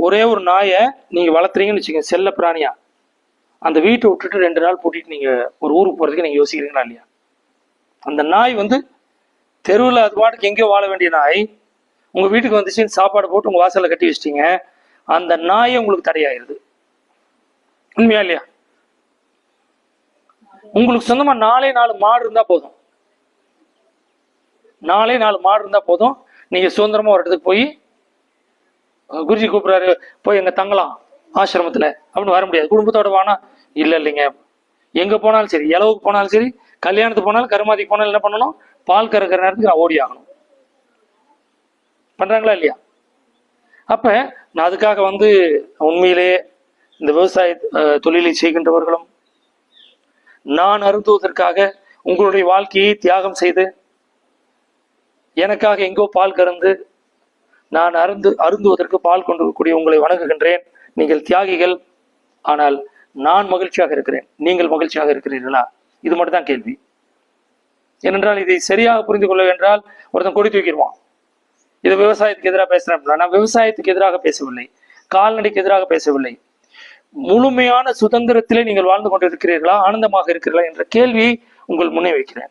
ஒரே ஒரு நாயை நீங்க வளர்த்துறீங்கன்னு வச்சுக்கோங்க, செல்ல பிராணியா, அந்த வீட்டை விட்டுட்டு 2 நாள் பூட்டிட்டு நீங்க ஒரு ஊருக்கு போறதுக்கு நீங்க யோசிக்கிறீங்களா இல்லையா? அந்த நாய் வந்து தெருவில் அது பாட்டுக்கு எங்கேயோ வாழ வேண்டிய நாய் உங்க வீட்டுக்கு வந்துச்சுன்னு சாப்பாடு போட்டு உங்க வாசல்ல கட்டி வச்சிட்டீங்க, அந்த நாயை உங்களுக்கு தடையாயிருது. உண்மையா இல்லையா? உங்களுக்கு சொந்தமா 4 மாடு இருந்தா போதும், 4 மாடு இருந்தா போதும், நீங்க சுதந்திரமா ஒரு இடத்துக்கு போய் குருஜி கூப்பிடுறாரு போய் எங்க தங்கலாம் ஆசிரமத்துல அப்படின்னு வர முடியாது. குடும்பத்தோட வானா, இல்லைங்க, எங்க போனாலும் சரி, இளவுக்கு போனாலும் சரி, கல்யாணத்துக்கு போனாலும் கருமாதிக்கு போனாலும் என்ன பண்ணணும், பால் கறக்கிற நேரத்துக்கு நான் ஓடி ஆகணும். பண்றாங்களா இல்லையா? அப்ப நான் அதுக்காக வந்து உண்மையிலேயே இந்த விவசாய தொழிலை செய்கின்றவர்களும் நான் அருந்துவதற்காக உங்களுடைய வாழ்க்கையை தியாகம் செய்து எனக்காக எங்கோ பால் கறந்து நான் அருந்துவதற்கு பால் கொண்டிருக்கக்கூடிய உங்களை வணங்குகின்றேன். நீங்கள் தியாகிகள். ஆனால் நான் மகிழ்ச்சியாக இருக்கிறேன், நீங்கள் மகிழ்ச்சியாக இருக்கிறீர்களா? இது மட்டும் தான் கேள்வி. ஏனென்றால் இதை சரியாக புரிந்து கொள்ள என்றால் ஒருத்தன் கொடி தூக்கிடுவான், இதை விவசாயத்துக்கு எதிராக பேசுறேன். நான் விவசாயத்துக்கு எதிராக பேசவில்லை, கால்நடைக்கு எதிராக பேசவில்லை. முழுமையான சுதந்திரத்திலே நீங்கள் வாழ்ந்து கொண்டிருக்கிறீர்களா, ஆனந்தமாக இருக்கிறீர்களா என்ற கேள்வியை உங்கள் முன்னே வைக்கிறேன்.